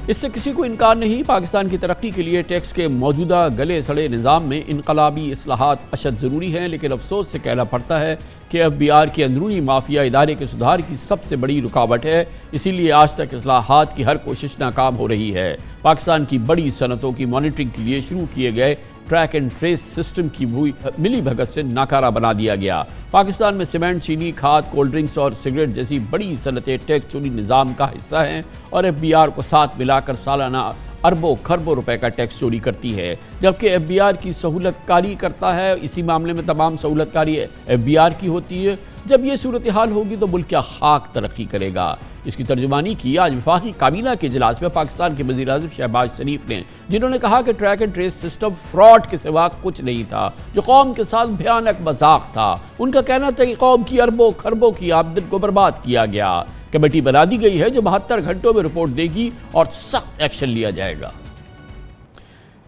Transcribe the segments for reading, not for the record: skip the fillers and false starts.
اس سے کسی کو انکار نہیں، پاکستان کی ترقی کے لیے ٹیکس کے موجودہ گلے سڑے نظام میں انقلابی اصلاحات اشد ضروری ہیں، لیکن افسوس سے کہنا پڑتا ہے کہ ایف بی آر کی اندرونی مافیا ادارے کے سدھار کی سب سے بڑی رکاوٹ ہے، اسی لیے آج تک اصلاحات کی ہر کوشش ناکام ہو رہی ہے۔ پاکستان کی بڑی صنعتوں کی مانیٹرنگ کے لیے شروع کیے گئے ٹریک اینڈ ٹریس سسٹم کی ملی بھگت سے ناکارہ بنا دیا گیا۔ پاکستان میں سیمنٹ، چینی، کھاد، کولڈ ڈرنکس اور سگریٹ جیسی بڑی صنعتیں ٹیکس چوری نظام کا حصہ ہیں اور ایف بی آر کو ساتھ ملا کر سالانہ اربوں کھربوں روپے کا ٹیکس چوری کرتی ہے، جبکہ ایف بی آر کی سہولت کاری کرتا ہے۔ اسی معاملے میں تمام سہولت کاری ایف بی آر کی ہوتی ہے۔ جب یہ صورتحال ہوگی تو ملک کیا خاک ترقی کرے گا؟ اس کی ترجمانی کی آج وفاقی کابینہ کے اجلاس میں پاکستان کے وزیر اعظم شہباز شریف نے، جنہوں نے کہا کہ track and trace system fraud کے سوا کچھ نہیں تھا، جو قوم کے ساتھ بھیانک مذاق تھا۔ ان کا کہنا تھا کہ قوم کی اربوں کھربوں کی آمدن کو برباد کیا گیا۔ کمیٹی بنا دی گئی ہے جو 72 گھنٹوں میں رپورٹ دے گی اور سخت ایکشن لیا جائے گا۔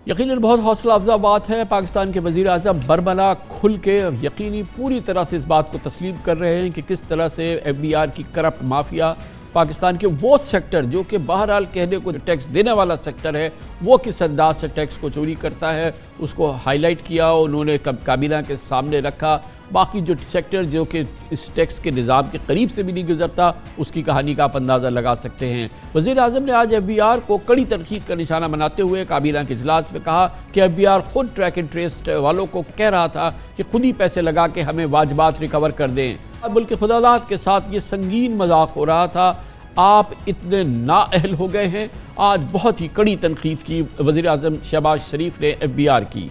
یقیناً بہت حوصلہ افزا بات ہے، پاکستان کے وزیر اعظم برملا کھل کے یقینی پوری طرح سے اس بات کو تسلیم کر رہے ہیں کہ کس طرح سے ایف بی آر کی کرپٹ مافیا پاکستان کے وہ سیکٹر جو کہ بہرحال کہنے کو ٹیکس دینے والا سیکٹر ہے، وہ کس انداز سے ٹیکس کو چوری کرتا ہے، اس کو ہائی لائٹ کیا، انہوں نے کابینہ کے سامنے رکھا۔ باقی جو سیکٹر جو کہ اس ٹیکس کے نظام کے قریب سے بھی نہیں گزرتا، اس کی کہانی کا آپ اندازہ لگا سکتے ہیں۔ وزیر اعظم نے آج ایف بی آر کو کڑی تنقید کا نشانہ بناتے ہوئے کابینہ کے اجلاس میں کہا کہ ایف بی آر خود ٹریک اینڈ ٹریس والوں کو کہہ رہا تھا کہ خود ہی پیسے لگا کے ہمیں واجبات ریکور کر دیں، بلکہ خداداد کے ساتھ یہ سنگین مذاق ہو رہا تھا۔ آپ اتنے نااہل ہو گئے ہیں۔ آج بہت ہی کڑی تنقید کی وزیر اعظم شہباز شریف نے ایف بی آر کی۔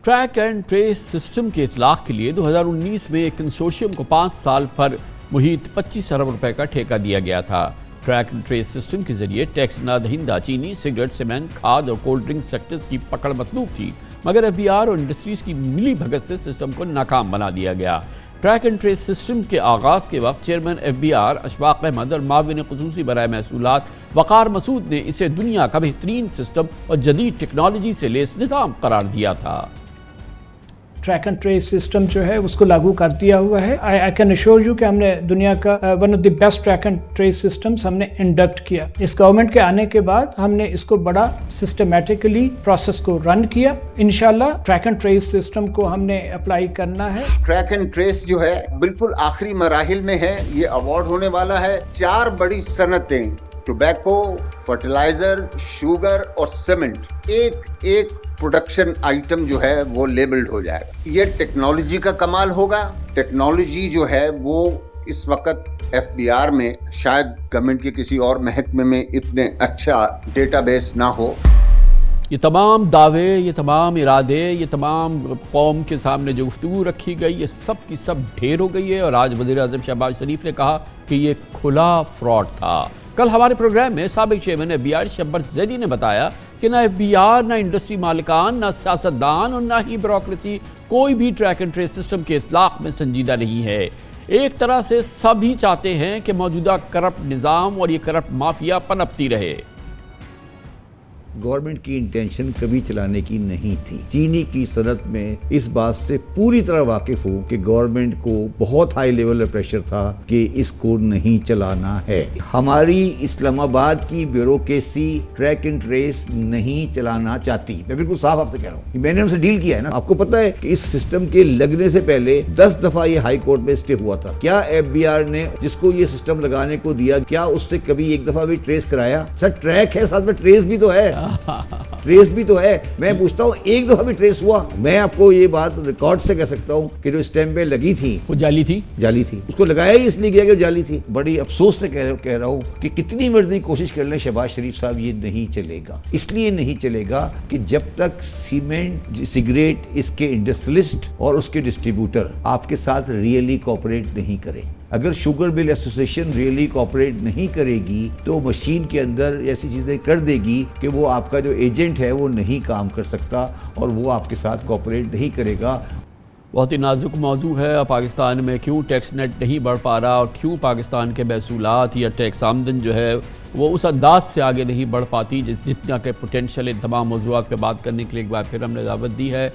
ٹریک اینڈ ٹریس سسٹم کے اطلاق کے لیے 2019 میں ایک کنسورشیم کو 5 سال پر محیط 25 ارب روپے کا ٹھیکہ دیا گیا تھا۔ ٹریک اینڈ ٹریس سسٹم کے ذریعے ٹیکس نہ دہندہ چینی، سگریٹ، سیمنٹ، کھاد اور کولڈ ڈرنک سیکٹرز کی پکڑ مطلوب تھی، مگر ایف بی آر اور انڈسٹریز کی ملی بھگت سے سسٹم کو ناکام بنا دیا گیا۔ ٹریک اینڈ ٹریس سسٹم کے آغاز کے وقت chairman F B R Ashfaq Ahmed اور معاون خصوصی برائے محصولات وقار مسعود نے اسے دنیا کا بہترین سسٹم اور جدید ٹیکنالوجی سے لیس نظام قرار دیا تھا۔ ٹریک اینڈ ٹریس سسٹم جو ہے اس کو لاگو کر دیا ہوا ہے۔ آئی کین ایشور یو کہ ہم نے دنیا کا one of the best track and trace systems ہم نے انڈکٹ کیا۔ اس گورنمنٹ کے آنے کے بعد ہم نے اس کو بڑا سسٹمیٹکلی پروسیس کو رن کیا۔ انشاءاللہ ٹریک اینڈ ٹریس سسٹم کو ہم نے اپلائی کرنا ہے۔ ٹریک اینڈ ٹریس جو ہے بالکل آخری مراحل میں ہے، یہ ایوارڈ ہونے والا ہے۔ 4 بڑی صنعتیں، ٹوبیکو، فرٹیلائزر، شوگر اور سیمنٹ، ایک پروڈکشن آئٹم جو ہے وہ لیبلڈ ہو جائے گا۔ یہ ٹیکنالوجی کا کمال ہوگا۔ ٹیکنالوجی جو ہے وہ اس وقت ایف بی آر میں شاید گورنمنٹ کے کسی اور محکمے میں اتنے اچھا ڈیٹا بیس نہ ہو۔ یہ تمام دعوے، یہ تمام ارادے، یہ تمام قوم کے سامنے جو گفتگو رکھی گئی، یہ سب کی سب ڈھیر ہو گئی ہے، اور آج وزیر اعظم شہباز شریف نے کہا کہ یہ کھلا فراڈ تھا۔ کل ہمارے پروگرام میں سابق چیئرمین ایف بی آر شبر زیدی نے بتایا کہ نہ ایف بی آر، نہ انڈسٹری مالکان، نہ سیاستدان اور نہ ہی بیوروکریسی کوئی بھی ٹریک اینڈ ٹریس سسٹم کے اطلاق میں سنجیدہ نہیں ہے۔ ایک طرح سے سب ہی چاہتے ہیں کہ موجودہ کرپٹ نظام اور یہ کرپٹ مافیا پنپتی رہے۔ گورنمنٹ کی انٹینشن کبھی چلانے کی نہیں تھی۔ چینی کی صنعت میں اس بات سے پوری طرح واقف ہوں کہ گورنمنٹ کو بہت ہائی لیول پر پریشر تھا کہ اس کو نہیں چلانا ہے۔ ہماری اسلام آباد کی بیوروکریسی ٹریک اینڈ ٹریس نہیں چلانا چاہتی۔ میں بالکل صاف آپ سے کہہ رہا ہوں، میں نے ان سے ڈیل کیا ہے نا۔ آپ کو پتا ہے کہ اس سسٹم کے لگنے سے پہلے 10 دفعہ یہ ہائی کورٹ میں اسٹے ہوا تھا۔ کیا ایف بی آر نے جس کو یہ سسٹم لگانے کو دیا، کیا اس سے کبھی ایک دفعہ بھی ٹریس کرایا؟ سر ٹریک ہے، ساتھ میں ٹریس بھی تو ہے، ٹریس بھی تو ہے۔ میں پوچھتا ہوں ایک دفعہ بھی ٹریس ہوا؟ میں آپ کو یہ بات ریکارڈ سے کہہ سکتا ہوں کہ جو اسٹیمپیں لگی تھی وہ جعلی تھی، اس کو لگایا ہی اس لیے گیا کہ جعلی تھی۔ بڑی افسوس سے کہہ رہا ہوں کہ کتنی مرضی کوشش کر لیں شہباز شریف صاحب، یہ نہیں چلے گا۔ اس لیے نہیں چلے گا کہ جب تک سیمنٹ، سگریٹ، اس کے انڈسٹریلسٹ اور اس کے ڈسٹریبیوٹر آپ کے ساتھ ریئلی کوآپریٹ نہیں کریں، اگر sugar mill association really cooperate نہیں کرے گی تو مشین کے اندر ایسی چیزیں کر دے گی کہ وہ آپ کا جو ایجنٹ ہے وہ نہیں کام کر سکتا اور وہ آپ کے ساتھ کوآپریٹ نہیں کرے گا۔ بہت ہی نازک موضوع ہے پاکستان میں کیوں ٹیکس نیٹ نہیں بڑھ پا رہا اور کیوں پاکستان کے محصولات یا ٹیکس آمدن جو ہے وہ اس انداز سے آگے نہیں بڑھ پاتی جتنا کہ پوٹینشیل۔ ان تمام موضوعات پہ بات کرنے کے لیے ایک بار پھر ہم نے دعوت دی ہے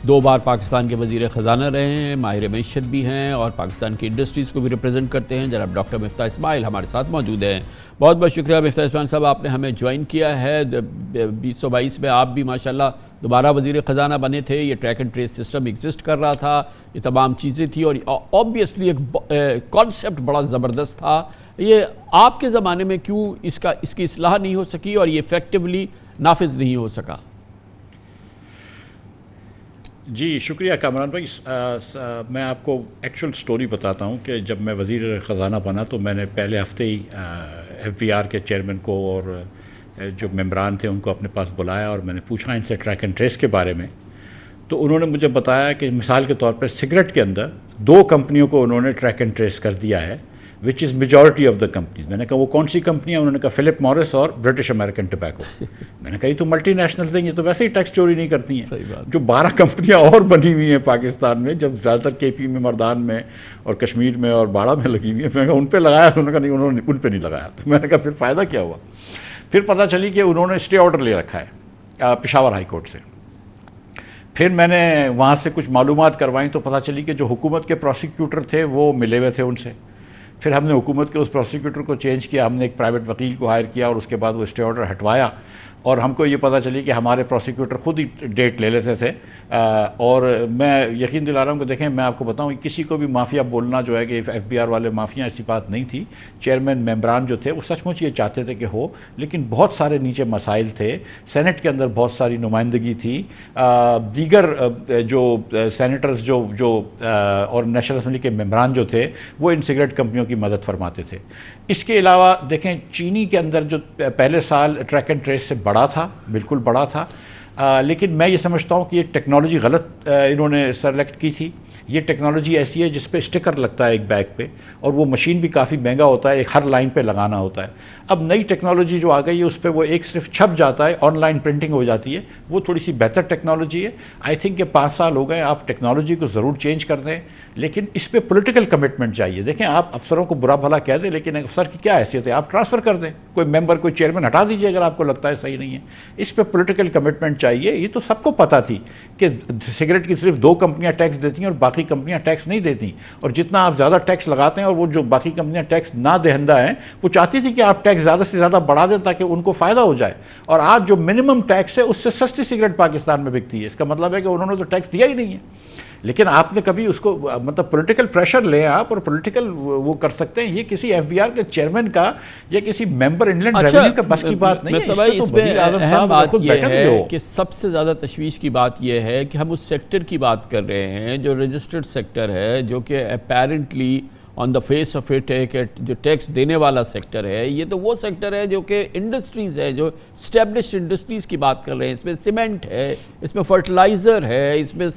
2 بار پاکستان کے وزیر خزانہ رہے ہیں، ماہر معیشت بھی ہیں اور پاکستان کی انڈسٹریز کو بھی ریپرزینٹ کرتے ہیں. جناب ڈاکٹر مفتاح اسماعیل ہمارے ساتھ موجود ہیں. بہت بہت شکریہ مفتاح اسماعیل صاحب، آپ نے ہمیں جوائن کیا ہے. 2022 میں آپ بھی ماشاءاللہ دوبارہ وزیر خزانہ بنے تھے. یہ track and trace system exist کر رہا تھا، یہ تمام چیزیں تھیں اور آبویسلی ایک کانسیپٹ بڑا زبردست تھا. یہ آپ کے زمانے میں کیوں اس کی اصلاح نہیں ہو سکی اور یہ ایفیکٹولی نافذ نہیں ہو سکا؟ جی شکریہ کامران بھائی. میں آپ کو ایکچوئل سٹوری بتاتا ہوں کہ جب میں وزیر خزانہ بنا تو میں نے پہلے ہفتے ہی ایف بی آر کے چیئرمین کو اور جو ممبران تھے ان کو اپنے پاس بلایا اور میں نے پوچھا ان سے ٹریک اینڈ ٹریس کے بارے میں. تو انہوں نے مجھے بتایا کہ مثال کے طور پر سگریٹ کے اندر 2 کمپنیوں کو انہوں نے ٹریک اینڈ ٹریس کر دیا ہے وچ از میجورٹی آف دا کمپنیز. میں نے کہا وہ کون سی کمپنی ہیں؟ انہوں نے کہا فلپ مورس اور برٹش امریکن ٹبیکو. میں نے کہا یہ تو ملٹی نیشنلز ہیں، یہ تو ویسے ہی ٹیکس چوری نہیں کرتی ہیں. جو 12 کمپنیاں اور بنی ہوئی ہیں پاکستان میں، جب زیادہ تر کے پی میں، مردان میں اور کشمیر میں اور باڑہ میں لگی ہوئی ہیں، میں نے کہا ان پہ لگایا. تو انہوں نے کہا نہیں، انہوں نے ان پہ نہیں لگایا. تو میں نے کہا پھر فائدہ کیا ہوا؟ پھر پتہ چلی کہ انہوں نے اسٹے آرڈر لے رکھا ہے پشاور ہائی کورٹ سے. پھر میں نے وہاں سے کچھ معلومات کروائیں تو پتہ چلی کہ جو حکومت کے پروسیکیوٹر تھے وہ ملے ہوئے تھے ان سے. پھر ہم نے حکومت کے اس پروسیکیوٹر کو چینج کیا، ہم نے ایک پرائیویٹ وکیل کو ہائر کیا اور اس کے بعد وہ اسٹے آرڈر ہٹوایا. اور ہم کو یہ پتہ چلی کہ ہمارے پروسیکیوٹر خود ہی ڈیٹ لے لیتے تھے. اور میں یقین دلا رہا ہوں کہ دیکھیں میں آپ کو بتاؤں کسی کو بھی مافیا بولنا جو ہے کہ ایف بی آر والے مافیا، ایسی بات نہیں تھی. چیئرمین ممبران جو تھے وہ سچ مچ یہ چاہتے تھے کہ ہو، لیکن بہت سارے نیچے مسائل تھے. سینٹ کے اندر بہت ساری نمائندگی تھی، دیگر جو سینیٹرز جو اور نیشنل اسمبلی کے ممبران جو تھے وہ ان سگریٹ کمپنیوں کی مدد فرماتے تھے. اس کے علاوہ دیکھیں چینی کے اندر جو پہلے سال ٹریک اینڈ ٹریس سے بڑا تھا، بالکل بڑا تھا، لیکن میں یہ سمجھتا ہوں کہ یہ ٹیکنالوجی غلط انہوں نے سلیکٹ کی تھی. یہ ٹیکنالوجی ایسی ہے جس پہ اسٹکر لگتا ہے ایک بیگ پہ، اور وہ مشین بھی کافی مہنگا ہوتا ہے، ایک ہر لائن پہ لگانا ہوتا ہے. اب نئی ٹیکنالوجی جو آ گئی ہے اس پہ وہ ایک صرف چھپ جاتا ہے، آن لائن پرنٹنگ ہو جاتی ہے. وہ تھوڑی سی بہتر ٹیکنالوجی ہے. آئی تھنک کہ 5 سال ہو گئے، آپ ٹیکنالوجی کو ضرور چینج کر دیں، لیکن اس پہ پولیٹیکل کمٹمنٹ چاہیے. دیکھیں آپ افسروں کو برا بھلا کہہ دیں، لیکن افسر کی کیا حیثیت ہے؟ آپ ٹرانسفر کر دیں، کوئی ممبر کوئی چیئرمین ہٹا دیجیے اگر آپ کو لگتا ہے صحیح نہیں ہے. اس پہ پولیٹیکل کمٹمنٹ چاہیے. یہ تو سب کو پتہ تھی کہ سگریٹ کی صرف 2 کمپنیاں ٹیکس دیتی ہیں اور باقی کمپنیاں ٹیکس نہیں دیتی. اور جتنا آپ زیادہ ٹیکس لگاتے ہیں اور وہ جو باقی کمپنیاں ٹیکس نہ دہندہ ہیں وہ چاہتی تھی کہ آپ ٹیکس زیادہ سے زیادہ بڑھا دیں تاکہ ان کو فائدہ ہو جائے. اور آج جو منیمم ٹیکس ہے اس سے سستی سگریٹ پاکستان میں بکتی ہے. اس کا مطلب ہے کہ انہوں نے تو ٹیکس دیا ہی نہیں ہے. لیکن آپ نے کبھی اس کو مطلب پولیٹیکل پریشر لیں آپ اور پولیٹیکل وہ کر سکتے ہیں. یہ کسی ایف بی آر کے چیئرمین کا یا کسی ممبر انلینڈ ریونیو کا بس کی بات نہیں ہے. اس میں اہم بات یہ ہے کہ سب سے زیادہ تشویش کی بات یہ ہے کہ ہم اس سیکٹر کی بات کر رہے ہیں جو رجسٹرڈ سیکٹر ہے، جو کہ apparently on the face of it جو ٹیکس دینے والا سیکٹر ہے. یہ تو وہ سیکٹر ہے جو کہ انڈسٹریز ہے، جو اسٹیبلشڈ انڈسٹریز کی بات کر رہے ہیں. اس میں سیمنٹ ہے، اس میں فرٹیلائزر ہے، اس میں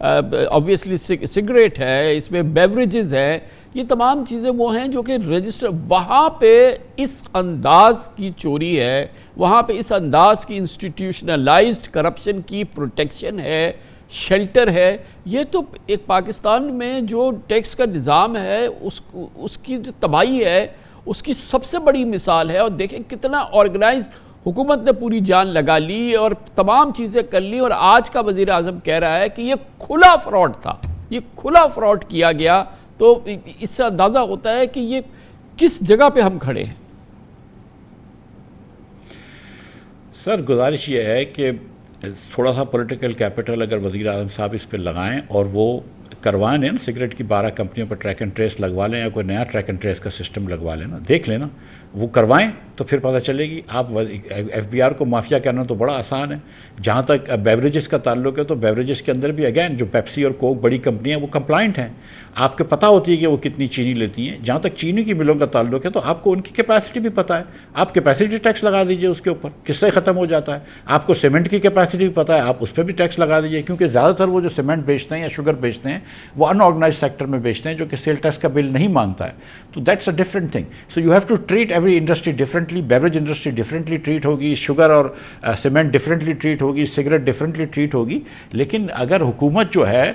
آبویسلی سگریٹ ہے، اس میں بیوریجز ہے. یہ تمام چیزیں وہ ہیں جو کہ رجسٹر، وہاں پہ اس انداز کی چوری ہے، وہاں پہ اس انداز کی انسٹیٹیوشنلائزڈ کرپشن کی پروٹیکشن ہے، شیلٹر ہے. یہ تو ایک پاکستان میں جو ٹیکس کا نظام ہے اس کی جو تباہی ہے اس کی سب سے بڑی مثال ہے. اور دیکھیں کتنا آرگنائز حکومت نے پوری جان لگا لی اور تمام چیزیں کر لی، اور آج کا وزیر اعظم کہہ رہا ہے کہ یہ کھلا فراڈ تھا، یہ کھلا فراڈ کیا گیا. تو اس سے اندازہ ہوتا ہے کہ یہ کس جگہ پہ ہم کھڑے ہیں. سر گزارش یہ ہے کہ تھوڑا سا پولیٹیکل کیپٹل اگر وزیر اعظم صاحب اس پہ لگائیں اور وہ کروائیں نا سگریٹ کی 12 کمپنیوں پر ٹریک اینڈ ٹریس لگوا لیں یا کوئی نیا ٹریک اینڈ ٹریس کا سسٹم لگوا لیں نا، دیکھ لینا وہ کروائیں تو پھر پتہ چلے گی. آپ ایف بی آر کو مافیا کہنا تو بڑا آسان ہے. جہاں تک بیوریجز کا تعلق ہے تو بیوریجز کے اندر بھی اگین جو پیپسی اور کوک بڑی کمپنیاں وہ کمپلائنٹ ہیں. آپ کو پتہ ہوتی ہے کہ وہ کتنی چینی لیتی ہیں. جہاں تک چینی کی ملوں کا تعلق ہے تو آپ کو ان کی کیپیسٹی بھی پتہ ہے. آپ کیپیسٹی ٹیکس لگا دیجئے اس کے اوپر، کس سے ختم ہو جاتا ہے. آپ کو سیمنٹ کی کیپیسٹی بھی پتہ ہے، آپ اس پہ بھی ٹیکس لگا دیجئے، کیونکہ زیادہ تر وہ جو سیمنٹ بیچتے ہیں یا شوگر بیچتے ہیں وہ ان آرگنائز سیکٹر میں بیچتے ہیں جو کہ سیل ٹیکس کا بل نہیں مانگتا ہے. تو that's a different thing. So you have to treat every industry differently, beverage industry differently treat ہوگی، شوگر اور سیمنٹ ڈفرینٹلی ٹریٹ ہوگی، سگریٹ ڈفرینٹلی ٹریٹ ہوگی. لیکن اگر حکومت جو ہے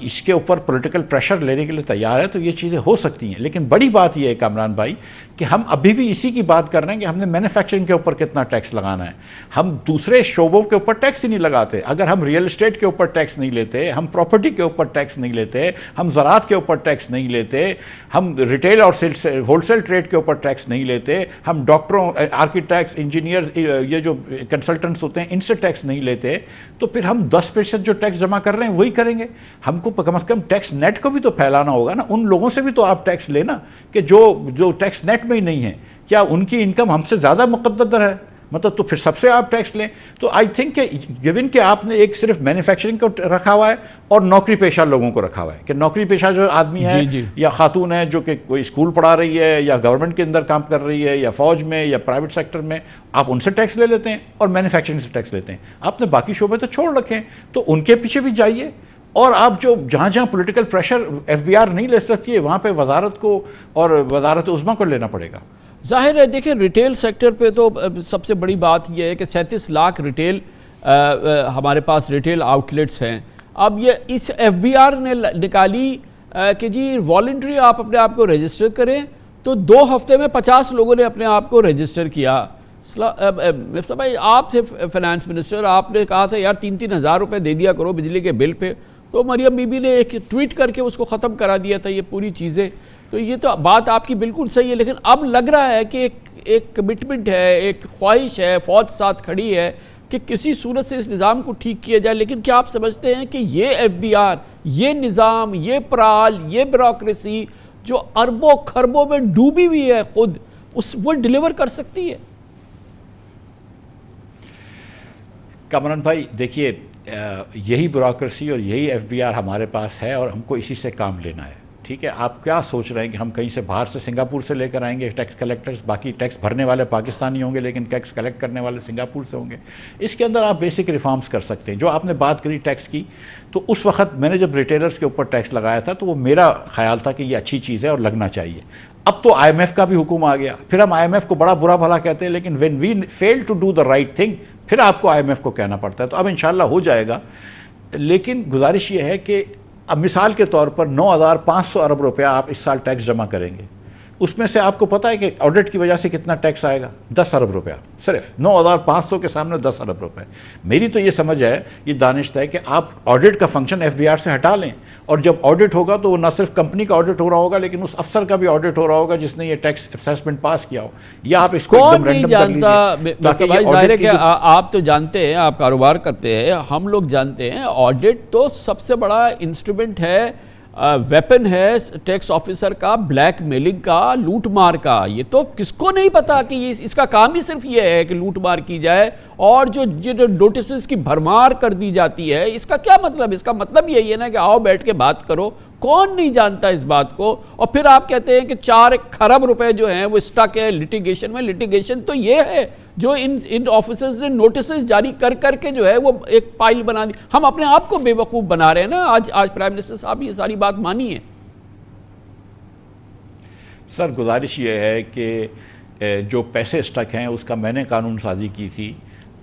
اس کے اوپر پولیٹیکل پریشر لینے کے لیے تیار ہے تو یہ چیزیں ہو سکتی ہیں. لیکن بڑی بات یہ ہے کامران بھائی کہ ہم ابھی بھی اسی کی بات کر رہے ہیں کہ ہم نے مینوفیکچرنگ کے اوپر کتنا ٹیکس لگانا ہے. ہم دوسرے شعبوں کے اوپر ٹیکس ہی نہیں لگاتے. اگر ہم ریئل اسٹیٹ کے اوپر ٹیکس نہیں لیتے، ہم پراپرٹی کے اوپر ٹیکس نہیں لیتے، ہم زراعت کے اوپر ٹیکس نہیں لیتے، ہم ریٹیل اور ہول سیل ٹریڈ کے اوپر ٹیکس نہیں لیتے، ہم ڈاکٹروں، آرکیٹیکٹس، انجینئرز، یہ جو کنسلٹنٹس ہوتے ہیں ان سے ٹیکس نہیں لیتے، تو پھر ہم 10% جو ٹیکس جمع کر رہے ہیں وہی کریں گے. ہم کو کم از کم ٹیکس نیٹ کو بھی تو پھیلانا ہوگا نا. ان لوگوں سے بھی تو آپ ٹیکس لینا کہ جو ٹیکس نیٹ میں ہی نہیں ہے. کیا ان کی انکم ہم سے زیادہ مقدر ہے؟ مطلب تو پھر سب سے آپ ٹیکس لیں. تو آئی تھنک کہ گیون کہ آپ نے ایک صرف مینوفیکچرنگ کو رکھا ہوا ہے اور نوکری پیشہ لوگوں کو رکھا ہوا ہے کہ نوکری پیشہ جو آدمی ہے یا خاتون ہے جو کہ کوئی اسکول پڑھا رہی ہے یا گورنمنٹ کے اندر کام کر رہی ہے یا فوج میں یا پرائیویٹ سیکٹر میں، آپ ان سے ٹیکس لے لیتے ہیں اور مینوفیکچرنگ سے ٹیکس لیتے ہیں. آپ نے باقی شعبے تو چھوڑ رکھے ہیں، تو ان کے پیچھے بھی جائیے. اور آپ جو جہاں political pressure F B R نہیں لے سکتی ہے وہاں پہ وزارت کو اور وزارت عظمیٰ کو لینا پڑے گا. ظاہر ہے دیکھیں ریٹیل سیکٹر پہ تو سب سے بڑی بات یہ ہے کہ 37 لاکھ ریٹیل ہمارے پاس ریٹیل آؤٹلیٹس ہیں. اب یہ اس ایف بی آر نے نکالی کہ جی والنٹری آپ اپنے آپ کو رجسٹر کریں، تو 2 ہفتے میں 50 لوگوں نے اپنے آپ کو رجسٹر کیا. مفتاح بھائی آپ تھے فائنانس منسٹر، آپ نے کہا تھا یار 3-3 ہزار روپے دے دیا کرو بجلی کے بل پہ، تو مریم بی بی نے ایک ٹویٹ کر کے اس کو ختم کرا دیا تھا یہ پوری چیزیں. تو یہ تو بات آپ کی بالکل صحیح ہے، لیکن اب لگ رہا ہے کہ ایک کمٹمنٹ ہے، ایک خواہش ہے، فوج ساتھ کھڑی ہے کہ کسی صورت سے اس نظام کو ٹھیک کیا جائے. لیکن کیا آپ سمجھتے ہیں کہ یہ ایف بی آر، یہ نظام، یہ پرال، یہ بیوروکریسی جو اربوں خربوں میں ڈوبی ہوئی ہے خود، وہ ڈیلیور کر سکتی ہے؟ کامران بھائی دیکھیے، یہی بیوروکریسی اور یہی ایف بی آر ہمارے پاس ہے اور ہم کو اسی سے کام لینا ہے. ٹھیک ہے، آپ کیا سوچ رہے ہیں کہ ہم کہیں سے باہر سے سنگاپور سے لے کر آئیں گے ٹیکس کلیکٹرز، باقی ٹیکس بھرنے والے پاکستانی ہوں گے لیکن ٹیکس کلیکٹ کرنے والے سنگاپور سے ہوں گے؟ اس کے اندر آپ بیسک ریفارمز کر سکتے ہیں. جو آپ نے بات کری ٹیکس کی، تو اس وقت میں نے جب ریٹیلرز کے اوپر ٹیکس لگایا تھا تو وہ میرا خیال تھا کہ یہ اچھی چیز ہے اور لگنا چاہیے. اب تو آئی ایم ایف کا بھی حکم آ گیا. پھر ہم آئی ایم ایف کو بڑا برا بھلا کہتے ہیں، لیکن when we fail to do the right thing پھر آپ کو آئی ایم ایف کو کہنا پڑتا ہے. تو اب انشاءاللہ ہو جائے گا. لیکن گزارش یہ ہے کہ اب مثال کے طور پر 9,500 ارب روپیہ آپ اس سال ٹیکس جمع کریں گے، اس میں سے آپ کو پتہ ہے کہ آڈٹ کی وجہ سے کتنا ٹیکس آئے گا؟ 10 ارب روپیہ. صرف 9,500 کے سامنے 10 ارب روپے. میری تو یہ سمجھ ہے، یہ دانشت ہے کہ آپ آڈٹ کا فنکشن ایف بی آر سے ہٹا لیں، اور جب آڈٹ ہوگا تو وہ نہ صرف کمپنی کا آڈٹ ہو رہا ہوگا لیکن اس افسر کا بھی آڈٹ ہو رہا ہوگا جس نے یہ ٹیکس اسیسمنٹ پاس کیا ہو. یا آپ اس کو کون نہیں جانتا؟ بھائی ظاہر ہے کہ آپ تو جانتے ہیں، آپ کاروبار کرتے ہیں، ہم لوگ جانتے ہیں آڈٹ تو سب سے بڑا انسٹرومنٹ ہے، ویپن ہے ٹیکس آفیسر کا، بلیک میلنگ کا، لوٹ مار کا. یہ تو کس کو نہیں پتا کہ اس کا کام ہی صرف یہ ہے کہ لوٹ مار کی جائے. اور جو نوٹسز کی بھرمار کر دی جاتی ہے، اس کا کیا مطلب؟ اس کا مطلب یہی ہے نا کہ آؤ بیٹھ کے بات کرو. کون نہیں جانتا اس بات کو؟ اور پھر آپ کہتے ہیں کہ 4 کھرب روپے جو ہیں وہ اسٹک ہے لٹیگیشن میں. لٹیگیشن تو یہ ہے جو ان آفیسرز نے نوٹسز جاری کر کے جو ہے وہ ایک پائل بنا دی. ہم اپنے آپ کو بے وقوف بنا رہے ہیں نا. آج پرائم منسٹر صاحب یہ ساری بات مانی ہے. سر گزارش یہ ہے کہ جو پیسے اسٹک ہیں اس کا میں نے قانون سازی کی تھی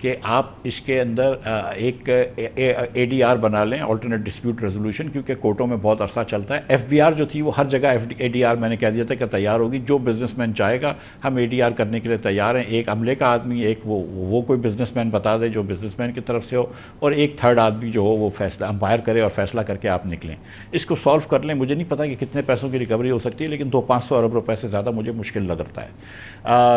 کہ آپ اس کے اندر ایک اے ڈی آر بنا لیں، آلٹرنیٹ ڈسپیوٹ ریزولوشن، کیونکہ کورٹوں میں بہت عرصہ چلتا ہے. ایف بی آر جو تھی وہ ہر جگہ اے ڈی آر میں نے کہہ دیا تھا کہ تیار ہوگی. جو بزنس مین چاہے گا ہم اے ڈی آر کرنے کے لیے تیار ہیں. ایک عملے کا آدمی، ایک وہ کوئی بزنس مین بتا دے جو بزنس مین کی طرف سے ہو، اور ایک تھرڈ آدمی جو ہو وہ فیصلہ امپائر کرے اور فیصلہ کر کے آپ نکلیں. اس کو سالو کر لیں. مجھے نہیں پتا کہ کتنے پیسوں کی ریکوری ہو سکتی ہے، لیکن 200-500 ارب روپے سے زیادہ مجھے مشکل لگتا ہے.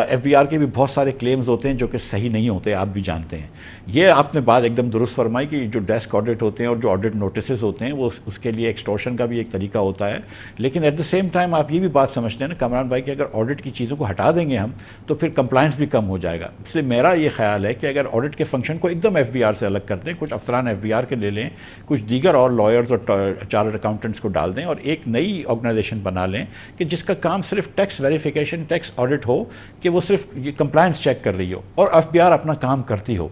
ایف بی آر کے بھی بہت سارے کلیمز ہوتے ہیں جو کہ صحیح نہیں ہوتے، آپ بھی جانتے ہیں. یہ آپ نے بات ایک دم درست فرمائی کہ جو ڈیسک آڈٹ ہوتے ہیں اور جو آڈٹ نوٹسز ہوتے ہیں وہ اس کے لیے ایکسٹورشن کا بھی ایک طریقہ ہوتا ہے. لیکن ایٹ دا سیم ٹائم آپ یہ بھی بات سمجھتے ہیں نا کامران بھائی کہ اگر آڈٹ کی چیزوں کو ہٹا دیں گے ہم تو پھر کمپلائنس بھی کم ہو جائے گا. اس لیے میرا یہ خیال ہے کہ اگر آڈٹ کے فنکشن کو ایک دم ایف بی آر سے الگ کر دیں، کچھ افسران ایف بی آر کے لے لیں، کچھ دیگر اور لائرز اور چارٹرڈ اکاؤنٹنٹس کو ڈال دیں، اور ایک نئی آرگنائزیشن بنا لیں کہ جس کا کام صرف ٹیکس ویریفیکیشن، ٹیکس آڈٹ ہو، کہ وہ صرف یہ کمپلائنس چیک کر رہی ہو، اور ایف بی آر اپنا کام کر کرتی ہو.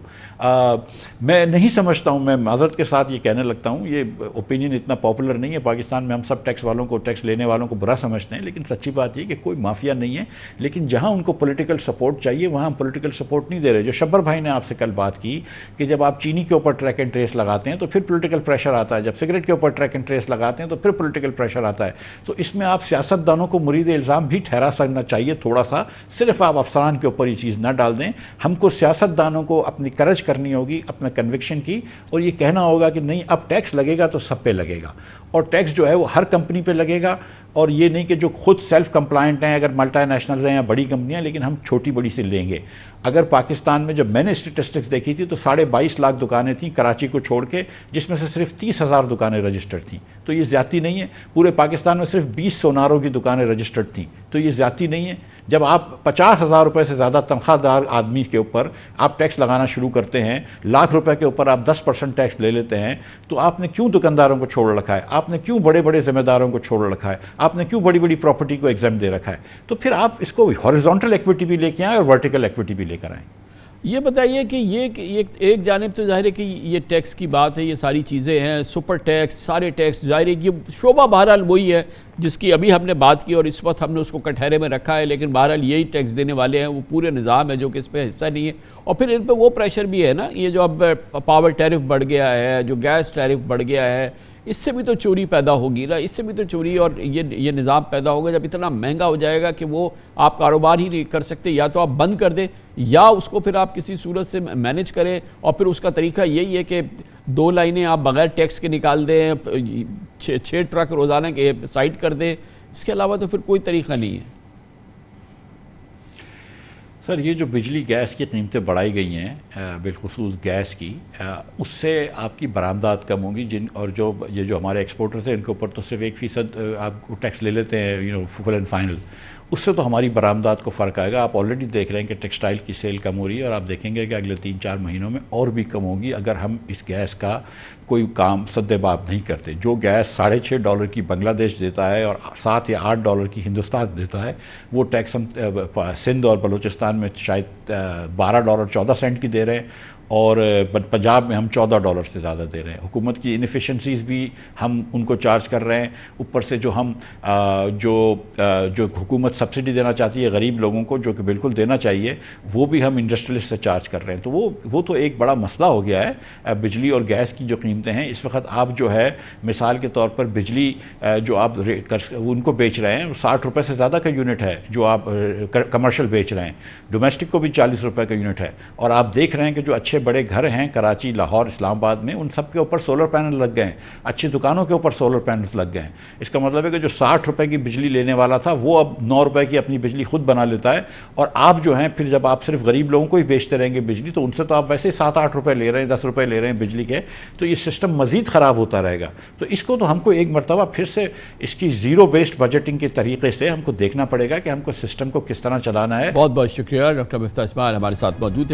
میں نہیں سمجھتا ہوں, میں معذرت کے ساتھ یہ کہنے لگتا ہوں, یہ اوپینین اتنا پاپولر نہیں ہے پاکستان میں. ہم سب ٹیکس والوں کو, ٹیکس لینے والوں کو برا سمجھتے ہیں, لیکن سچی بات یہ کہ کوئی مافیا نہیں ہے. لیکن جہاں ان کو پولیٹیکل سپورٹ چاہیے وہاں ہم پولیٹیکل سپورٹ نہیں دے رہے. جو شبر بھائی نے آپ سے کل بات کی کہ جب آپ چینی کے اوپر ٹریک اینڈ ٹریس لگاتے ہیں تو پھر پولیٹیکل پریشر آتا ہے, جب سگریٹ کے اوپر ٹریک اینڈ ٹریس لگاتے ہیں تو پھر پولیٹیکل پریشر آتا ہے. تو اس میں آپ سیاستدانوں کو مرید الزام بھی ٹھہرا سکنا چاہیے تھوڑا سا, صرف آپ افسران کے اوپر یہ چیز نہ ڈال دیں. ہم کو سیاستدانوں کو اپنی کرج کرنی ہوگی, اپنا کنوکشن کی, اور یہ کہنا ہوگا کہ نہیں اب ٹیکس لگے گا تو سب پہ لگے گا, اور ٹیکس جو ہے وہ ہر کمپنی پہ لگے گا. اور یہ نہیں کہ جو خود سیلف کمپلائنٹ ہیں, اگر ملٹی نیشنلز ہیں یا بڑی کمپنیاں, لیکن ہم چھوٹی بڑی سے لیں گے. اگر پاکستان میں جب میں نے اسٹیٹسٹکس دیکھی تھی تو 22.5 لاکھ دکانیں تھیں کراچی کو چھوڑ کے, جس میں سے صرف 30,000 دکانیں رجسٹرڈ تھیں. تو یہ زیادتی نہیں ہے. پورے پاکستان میں صرف 20 سوناروں کی دکانیں رجسٹرڈ تھیں, تو یہ زیادتی نہیں ہے. جب آپ 50,000 روپے سے زیادہ تنخواہ دار آدمی کے اوپر آپ ٹیکس لگانا شروع کرتے ہیں, لاکھ روپے کے اوپر آپ 10% ٹیکس لے لیتے ہیں, تو آپ نے کیوں دکانداروں کو چھوڑ رکھا ہے, آپ نے کیوں بڑے بڑے ذمہ داروں کو چھوڑ رکھا ہے, آپ نے کیوں بڑی بڑی پراپرٹی کو ایگزیم دے رکھا ہے. تو پھر آپ اس کو ہاریزونٹل ایکویٹی بھی لے کے آئیں اور ورٹیکل ایکویٹی بھی لے کر آئیں. یہ بتائیے کہ یہ ایک جانب تو ظاہر ہے کہ یہ ٹیکس کی بات ہے, یہ ساری چیزیں ہیں, سپر ٹیکس, سارے ٹیکس, ظاہر ہے یہ شعبہ بہرحال وہی ہے جس کی ابھی ہم نے بات کی اور اس وقت ہم نے اس کو کٹہرے میں رکھا ہے, لیکن بہرحال یہی ٹیکس دینے والے ہیں, وہ پورے نظام ہے جو کہ اس پہ حصہ نہیں ہے. اور پھر ان پہ وہ پریشر بھی ہے نا, یہ جو اب پاور ٹیرف بڑھ گیا ہے, جو گیس ٹیرف بڑھ گیا ہے, اس سے بھی تو چوری پیدا ہوگی نا, اس سے بھی تو چوری اور یہ نظام پیدا ہوگا. جب اتنا مہنگا ہو جائے گا کہ وہ آپ کاروبار ہی نہیں کر سکتے, یا تو آپ بند کر دیں یا اس کو پھر آپ کسی صورت سے مینیج کریں. اور پھر اس کا طریقہ یہی ہے کہ 2 لائنیں آپ بغیر ٹیکس کے نکال دیں, 6 ٹرک روزانہ کے سائٹ کر دیں. اس کے علاوہ تو پھر کوئی طریقہ نہیں ہے. سر یہ جو بجلی گیس کی قیمتیں بڑھائی گئی ہیں, بالخصوص گیس کی, اس سے آپ کی برآمدات کم ہوں گی. اور یہ جو ہمارے ایکسپورٹرز ہیں ان کے اوپر تو صرف 1% آپ ٹیکس لے لیتے ہیں فل اینڈ فائنل, اس سے تو ہماری برآمدات کو فرق آئے گا. آپ آلریڈی دیکھ رہے ہیں کہ ٹیکسٹائل کی سیل کم ہو رہی ہے, اور آپ دیکھیں گے کہ اگلے 3-4 مہینوں میں اور بھی کم ہوگی اگر ہم اس گیس کا کوئی کام سدے باب نہیں کرتے. جو گیس $6.5 کی بنگلہ دیش دیتا ہے اور $7 یا $8 کی ہندوستان دیتا ہے, وہ ٹیکس ہم سندھ اور بلوچستان میں شاید $12.14 کی دے رہے ہیں, اور پنجاب میں ہم $14 سے زیادہ دے رہے ہیں. حکومت کی انیفیشنسیز بھی ہم ان کو چارج کر رہے ہیں. اوپر سے جو ہم جو حکومت سبسڈی دینا چاہتی ہے غریب لوگوں کو, جو کہ بالکل دینا چاہیے, وہ بھی ہم انڈسٹریلسٹ سے چارج کر رہے ہیں. تو وہ تو ایک بڑا مسئلہ ہو گیا ہے. بجلی اور گیس کی جو قیمتیں ہیں اس وقت, آپ جو ہے مثال کے طور پر بجلی جو آپ ان کو بیچ رہے ہیں $60 سے زیادہ کا یونٹ ہے جو آپ کمرشل بیچ رہے ہیں. ڈومیسٹک کو بھی $40 کا یونٹ ہے. اور آپ دیکھ رہے ہیں کہ جو اچھے بڑے گھر ہیں کراچی, لاہور, اسلام آباد میں, ان سب کے اوپر سولر پینل لگ گئے ہیں. اچھی دکانوں کے اوپر سولر پینلز لگ گئے ہیں. اس کا مطلب ہے کہ جو $60 کی بجلی لینے والا تھا وہ اب $9 کی اپنی بجلی خود بنا لیتا ہے. اور آپ جو ہیں پھر جب آپ صرف غریب لوگوں کو ہی بیچتے رہیں گے بجلی, تو ان سے تو آپ ویسے $7-8 لے رہے ہیں, $10 لے رہے ہیں بجلی کے, تو یہ سسٹم مزید خراب ہوتا رہے گا. تو اس کو تو ہم کو ایک مرتبہ پھر سے اس کی زیرو بیسڈ بجٹنگ کے طریقے سے ہم کو دیکھنا پڑے گا کہ ہم کو سسٹم کو کس طرح چلانا ہے. بہت بہت شکریہ. ڈاکٹر مفتاح اسماعیل ہمارے ساتھ موجود ہیں.